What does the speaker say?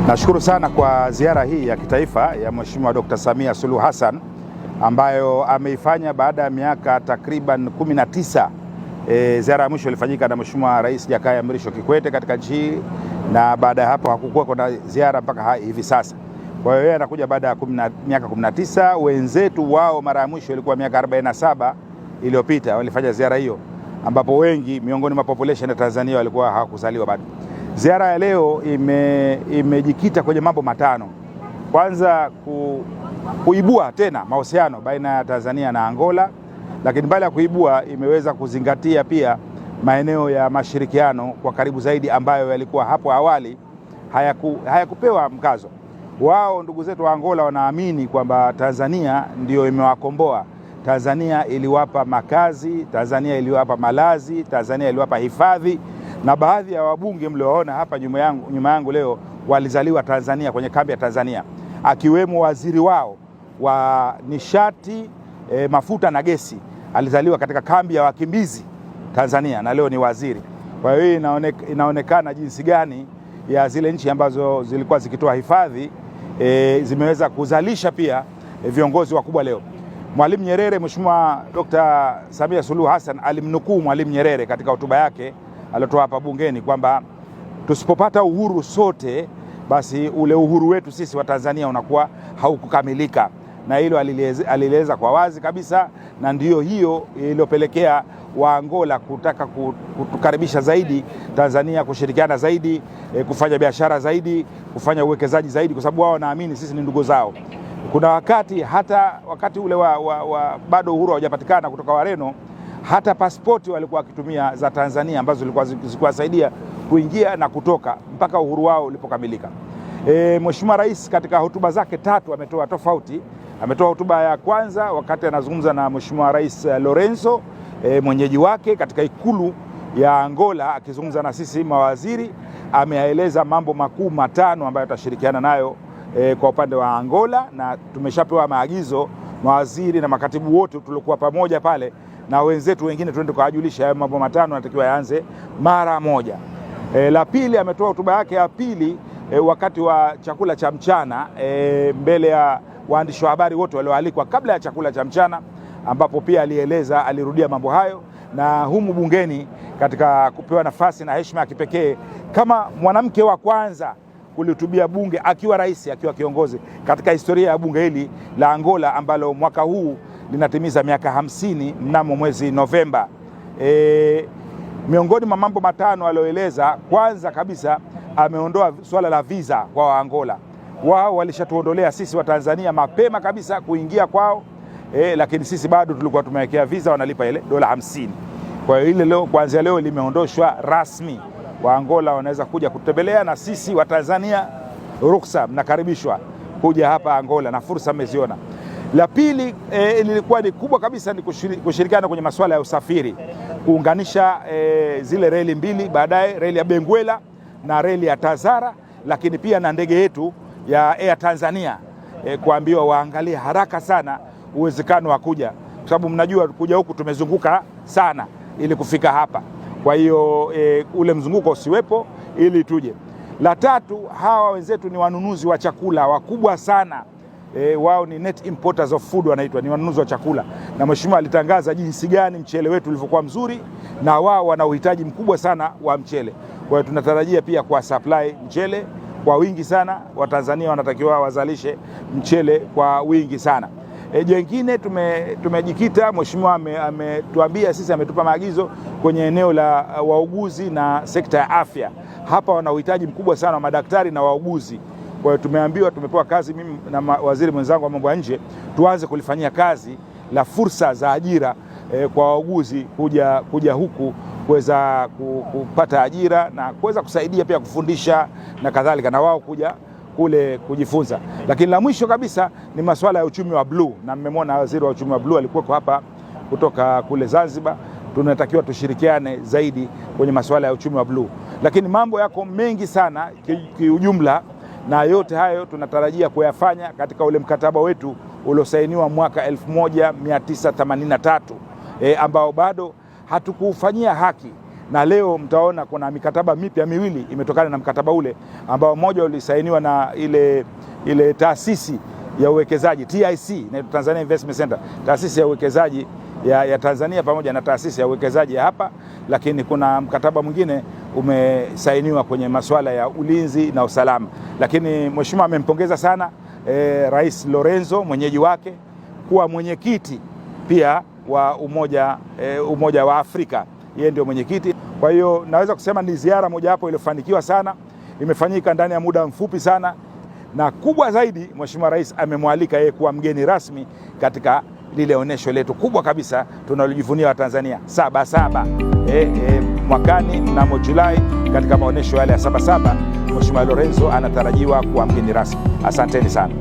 Nashukuru sana kwa ziara hii ya kitaifa ya Mheshimiwa Dr. Samia Suluhu Hassan ambayo ameifanya baada ya miaka takriban 19. Ziara ya mwisho ilifanyika na Mheshimiwa Rais Jakaya Mrisho Kikwete katika nchi hii, na baada ya hapo hakukuwa kuna ziara mpaka hivi sasa. Kwa hiyo yeye anakuja baada ya miaka 19. Wenzetu wao mara ya mwisho ilikuwa miaka 47 iliyopita walifanya ziara hiyo, ambapo wengi miongoni mwa population ya Tanzania walikuwa hawakuzaliwa bado. Ziara ya leo imejikita kwenye mambo matano. Kwanza, kuibua tena mahusiano baina ya Tanzania na Angola, lakini baada ya kuibua imeweza kuzingatia pia maeneo ya mashirikiano kwa karibu zaidi ambayo yalikuwa hapo awali hayakupewa mkazo. Wao ndugu zetu wa Angola wanaamini kwamba Tanzania ndio imewakomboa. Tanzania iliwapa makazi, Tanzania iliwapa malazi, Tanzania iliwapa hifadhi, na baadhi ya wabunge mlioona hapa nyuma yangu leo walizaliwa Tanzania, kwenye kambi ya Tanzania, akiwemo waziri wao wa nishati, mafuta na gesi alizaliwa katika kambi ya wakimbizi Tanzania na leo ni waziri. Kwa hiyo inaonekana jinsi gani ya zile nchi ambazo zilikuwa zikitoa hifadhi zimeweza kuzalisha pia viongozi wakubwa leo. Mwalimu Nyerere, Mheshimiwa Dr. Samia Suluhu Hassan alimnukuu Mwalimu Nyerere katika hotuba yake aliyotoa hapa bungeni kwamba tusipopata uhuru sote, basi ule uhuru wetu sisi wa Tanzania unakuwa haukukamilika, na hilo alieleza kwa wazi kabisa, na ndiyo hiyo iliyopelekea wa Angola kutaka kutukaribisha zaidi Tanzania, kushirikiana zaidi, kufanya biashara zaidi, kufanya uwekezaji zaidi, kwa sababu wao wanaamini sisi ni ndugu zao. Kuna wakati ule bado uhuru haujapatikana kutoka Wareno, hata pasipoti walikuwa wakitumia za Tanzania ambazo zilikuwa zikiwasaidia kuingia na kutoka mpaka uhuru wao ulipokamilika. Mheshimiwa Rais katika hotuba zake 3 ametoa tofauti. Ametoa hotuba ya kwanza wakati anazungumza na Mheshimiwa Rais Lorenzo, mwenyeji wake katika ikulu ya Angola, akizungumza na sisi mawaziri, ameeleza mambo makuu 5 ambayo atashirikiana nayo kwa upande wa Angola, na tumeshapewa maagizo mawaziri na makatibu wote tulikuwa pamoja pale na wenzetu wengine tuende kuwajulisha hayo mambo 5 yanatakiwa yaanze mara moja. La pili, ametoa hotuba yake ya pili wakati wa chakula cha mchana mbele ya waandishi wa habari wote walioalikwa kabla ya chakula cha mchana, ambapo pia alirudia mambo hayo, na humu bungeni katika kupewa nafasi na heshima ya kipekee kama mwanamke wa kwanza kulihutubia bunge akiwa rais, akiwa kiongozi katika historia ya bunge hili la Angola ambalo mwaka huu linatimiza miaka 50 mnamo mwezi Novemba. Miongoni mwa mambo 5 alioeleza, kwanza kabisa ameondoa swala la visa kwa Waangola. Wao walishatuondolea sisi wa Tanzania mapema kabisa kuingia kwao, lakini sisi bado tulikuwa tumewekea visa, wanalipa ile $50. Kwa hiyo ile leo, kuanzia leo limeondoshwa rasmi. Waangola wanaweza kuja kutembelea, na sisi wa Tanzania ruksa, mnakaribishwa kuja hapa Angola na fursa mmeziona. La pili lilikuwa ni kubwa kabisa, ni kushirikiana kwenye masuala ya usafiri, kuunganisha zile reli mbili, baadaye reli ya Benguela na reli ya Tazara, lakini pia na ndege yetu ya Air Tanzania kuambiwa waangalie haraka sana uwezekano wa kuja, kwa sababu mnajua kuja huku tumezunguka sana ili kufika hapa. Kwa hiyo ule mzunguko usiwepo ili tuje. La tatu, hawa wenzetu ni wanunuzi wa chakula wakubwa sana. Wao ni net importers of food wanaitwa, ni wanunuzi wa chakula, na Mheshimiwa alitangaza jinsi gani mchele wetu ulivyokuwa mzuri, na wao wana uhitaji mkubwa sana wa mchele. Kwa hiyo tunatarajia pia kwa supply mchele kwa wingi sana. Watanzania wanatakiwa wazalishe mchele kwa wingi sana. Jengine tumejikita, Mheshimiwa ametuambia sisi, ametupa maagizo kwenye eneo la wauguzi na sekta ya afya. Hapa wana uhitaji mkubwa sana wa madaktari na wauguzi. Kwa hiyo tumeambiwa, tumepewa kazi, mimi na waziri mwenzangu wa mambo ya nje, tuanze kulifanyia kazi la fursa za ajira kwa wauguzi kuja huku kuweza kupata ajira na kuweza kusaidia pia kufundisha na kadhalika, na wao kuja kule kujifunza. Lakini la mwisho kabisa ni masuala ya uchumi wa blue, na mmemwona waziri wa uchumi wa blue alikuwa hapa kutoka kule Zanzibar. Tunatakiwa tushirikiane zaidi kwenye masuala ya uchumi wa blue, lakini mambo yako mengi sana kiujumla, na yote hayo tunatarajia kuyafanya katika ule mkataba wetu uliosainiwa mwaka 1983 ambao bado hatukufanyia haki na leo mtaona kuna mikataba mipya miwili imetokana na mkataba ule ambao mmoja ulisainiwa na ile taasisi ya uwekezaji TIC, na Tanzania Investment Center, taasisi ya uwekezaji ya Tanzania pamoja na taasisi ya uwekezaji ya hapa, lakini kuna mkataba mwingine umesainiwa kwenye masuala ya ulinzi na usalama. Lakini mheshimiwa amempongeza sana Rais Lorenzo mwenyeji wake kuwa mwenyekiti pia wa Umoja wa Afrika, yeye ndio mwenyekiti. Kwa hiyo naweza kusema ni ziara mojawapo iliyofanikiwa sana, imefanyika ndani ya muda mfupi sana, na kubwa zaidi Mheshimiwa Rais amemwalika yeye kuwa mgeni rasmi katika lile onesho letu kubwa kabisa tunalojivunia wa Tanzania Sabasaba mwakani mnamo Julai. Katika maonesho yale ya Sabasaba Mheshimiwa Lorenzo anatarajiwa kuwa mgeni rasmi. Asanteni sana.